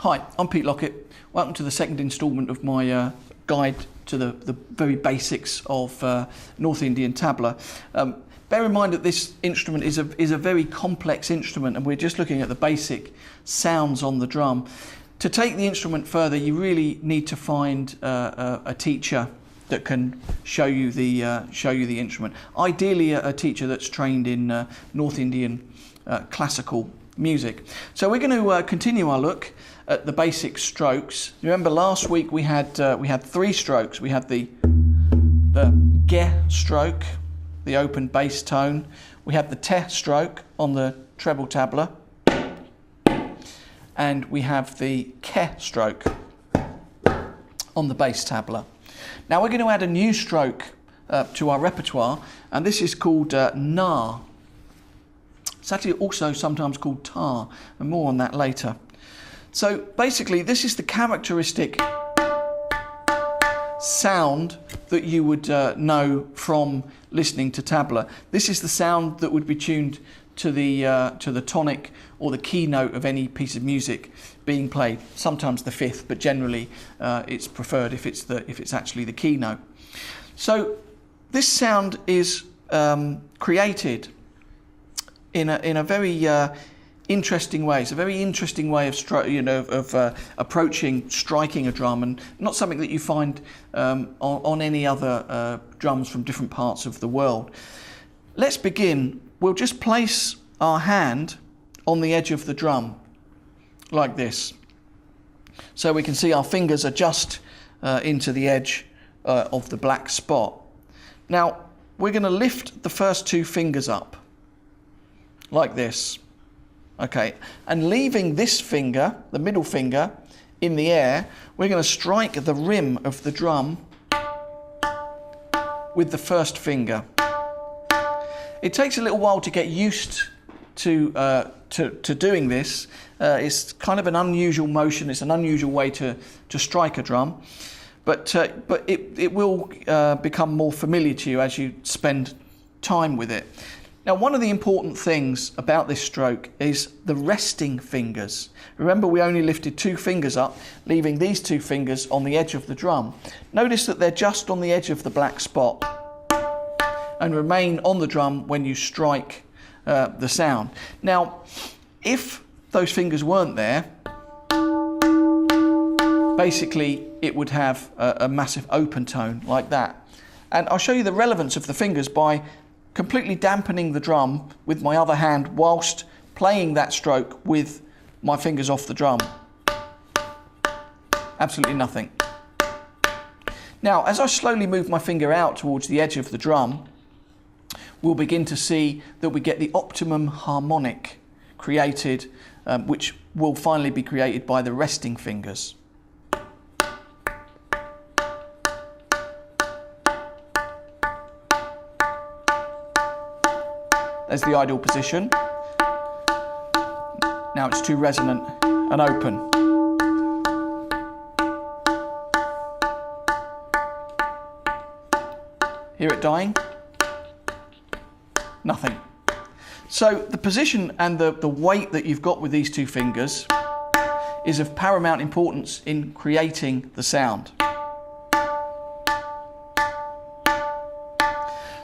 Hi, I'm Pete Lockett. Welcome to the second instalment of my guide to the very basics of North Indian tabla. Bear in mind that this instrument is a very complex instrument, and we're just looking at the basic sounds on the drum. To take the instrument further, you really need to find a teacher that can show you the instrument. Ideally, a teacher that's trained in North Indian classical music. So we're going to continue our look at the basic strokes. Remember, last week we had 3 strokes. We had the ge stroke, the open bass tone. We had the te stroke on the treble tabla, and we have the ke stroke on the bass tabla. Now we're going to add a new stroke to our repertoire, and this is called na. It's actually also sometimes called tar, and more on that later. So basically, this is the characteristic sound that you would know from listening to tabla. This is the sound that would be tuned to the tonic or the keynote of any piece of music being played. Sometimes the fifth, but generally it's preferred if it's actually the keynote. So this sound is created in a very interesting way. It's a very interesting way of approaching striking a drum, and not something that you find on any other drums from different parts of the world. Let's begin. We'll just place our hand on the edge of the drum like this, so we can see our fingers adjust into the edge of the black spot. Now we're going to lift the first 2 fingers up like this, okay, and leaving this finger, the middle finger, in the air, we're going to strike the rim of the drum with the first finger. It takes a little while to get used to doing this. It's kind of an unusual motion. It's an unusual way to strike a drum, but it will become more familiar to you as you spend time with it. Now, one of the important things about this stroke is the resting fingers. Remember, we only lifted 2 fingers up, leaving these 2 fingers on the edge of the drum. Notice that they're just on the edge of the black spot and remain on the drum when you strike the sound. Now, if those fingers weren't there, basically it would have a massive open tone like that. And I'll show you the relevance of the fingers by completely dampening the drum with my other hand whilst playing that stroke with my fingers off the drum. Absolutely nothing. Now, as I slowly move my finger out towards the edge of the drum, we'll begin to see that we get the optimum harmonic created, which will finally be created by the resting fingers. There's the ideal position. Now it's too resonant and open. Hear it dying? Nothing. So the position and the weight that you've got with these 2 fingers is of paramount importance in creating the sound.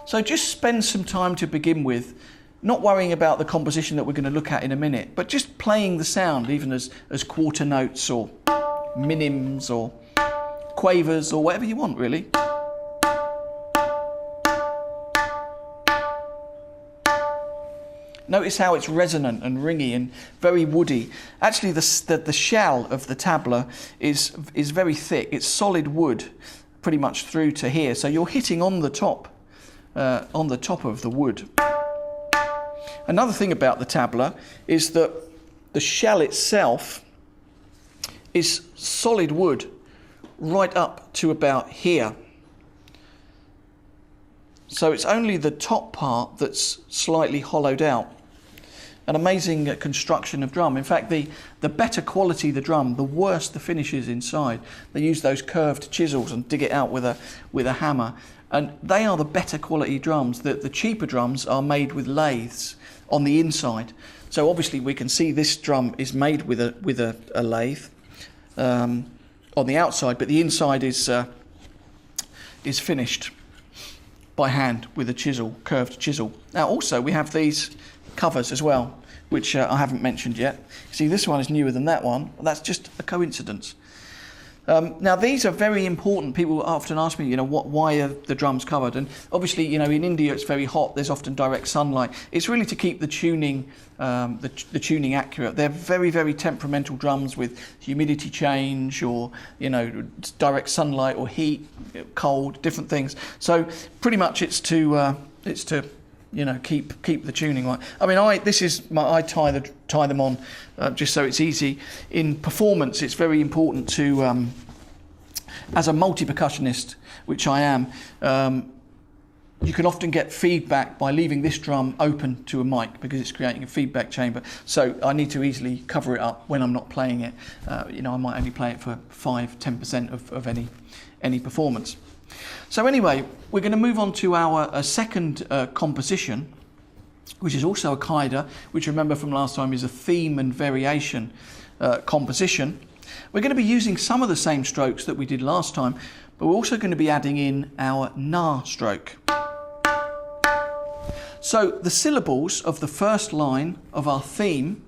So just spend some time to begin with, not worrying about the composition that we're going to look at in a minute, but just playing the sound, even as quarter notes or minims or quavers or whatever you want, really. Notice how it's resonant and ringy and very woody. Actually, the shell of the tabla is very thick. It's solid wood pretty much through to here, so you're hitting on the top of the wood. Another thing about the tabla is that the shell itself is solid wood right up to about here. So it's only the top part that's slightly hollowed out. An amazing construction of drum. In fact, the better quality the drum, the worse the finish is inside. They use those curved chisels and dig it out with a hammer. And they are the better quality drums. The cheaper drums are made with lathes on the inside. So obviously we can see this drum is made with a lathe. on the outside, but the inside is finished by hand with a chisel, curved chisel. Now also we have these covers as well, which I haven't mentioned yet. See, this one is newer than that one. That's just a coincidence. Now these are very important. People often ask me, why are the drums covered? And obviously, in India it's very hot. There's often direct sunlight. It's really to keep the tuning, the tuning accurate. They're very, very temperamental drums with humidity change, or direct sunlight or heat, cold, different things. So pretty much it's to keep the tuning right. I mean, I tie them on just so it's easy. In performance, it's very important to, as a multi-percussionist, which I am, you can often get feedback by leaving this drum open to a mic because it's creating a feedback chamber. So I need to easily cover it up when I'm not playing it. I might only play it for 5-10% of any performance. So anyway, we're going to move on to our second composition, which is also a qaida, which remember from last time is a theme and variation composition. We're going to be using some of the same strokes that we did last time, but we're also going to be adding in our na stroke. So the syllables of the first line of our theme,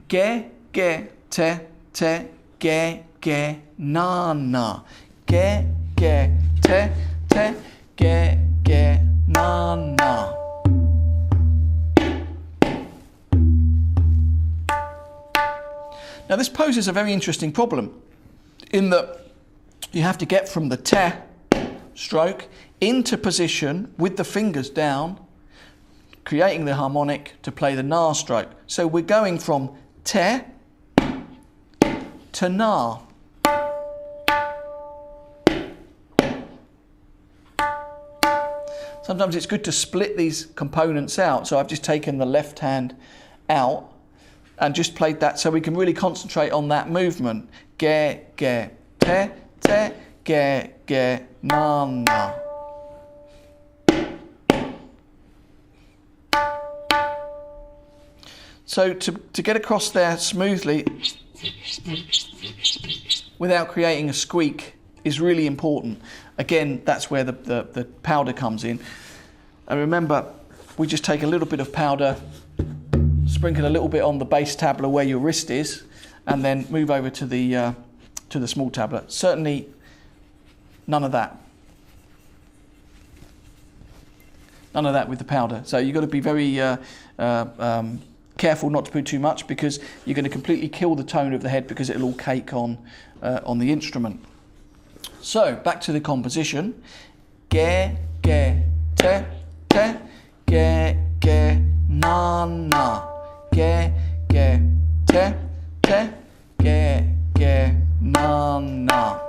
ge, ge, te, te, ge, ge, na, na, ge, ge, te, te, ge, ge, na, na. Now this poses a very interesting problem in that you have to get from the te stroke into position with the fingers down, creating the harmonic to play the na stroke. So we're going from te to na. Sometimes it's good to split these components out. So I've just taken the left hand out and just played that so we can really concentrate on that movement. Ge, ge, te, te, ge, ge, na, na. So to get across there smoothly without creating a squeak is really important. Again, that's where the powder comes in. And remember, we just take a little bit of powder, sprinkle a little bit on the bass tabla where your wrist is, and then move over to the small tabla. Certainly none of that. None of that with the powder. So you've got to be very careful not to put too much, because you're going to completely kill the tone of the head because it'll all cake on the instrument. So back to the composition. Ge, ge, te, te, ge, ge, na, na. Ge, ge, te, te, ge, ge, na, na.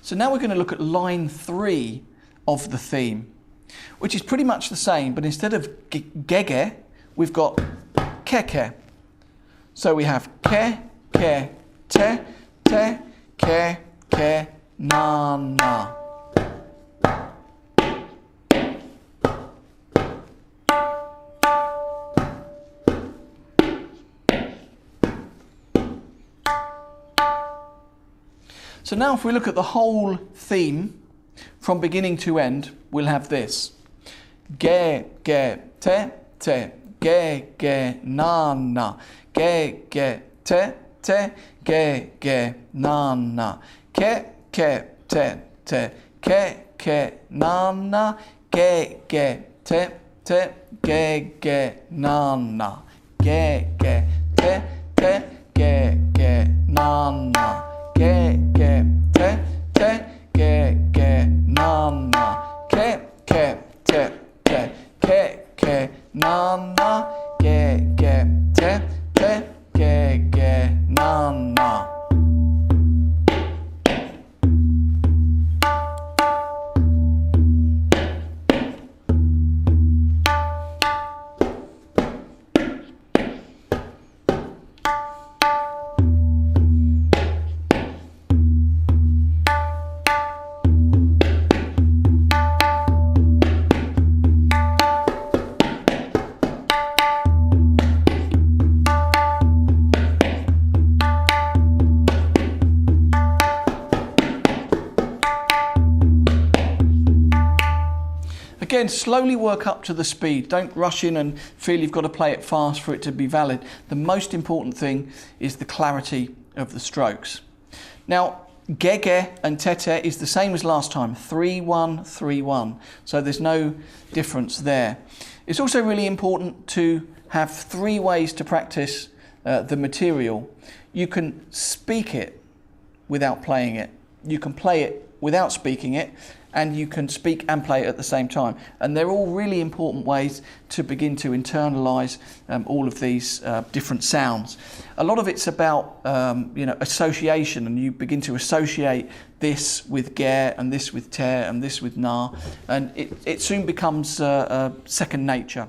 So now we're going to look at line 3 of the theme, which is pretty much the same, but instead of gege, we've got keke. So we have ke, ke, te, te, ke, ke, na, na. So now if we look at the whole theme from beginning to end, we'll have this. Ge, ge, te, te, ge, ge, na, na. Ge, ge, te, te, ge, ge, na, na. Ke, ke, te, te, ke, ke, na, na. Ge, ge, te, te, ge, ge, na, na. Ge, ge, te, te, ge, ge, na, na. Ge, ge, te, te, ge, ge, na, na. Ke, ke, te, te, ke, ke, na, na. Ge, ge, te, te, ge, ge, na, na. Again, slowly work up to the speed. Don't rush in and feel you've got to play it fast for it to be valid. The most important thing is the clarity of the strokes. Now, ge and te is the same as last time, 3-1, 3-1. So there's no difference there. It's also really important to have 3 ways to practice the material. You can speak it without playing it. You can play it without speaking it, and you can speak and play it at the same time. And they're all really important ways to begin to internalise all of these different sounds. A lot of it's about association, and you begin to associate this with ge and this with te and this with na, and it soon becomes second nature.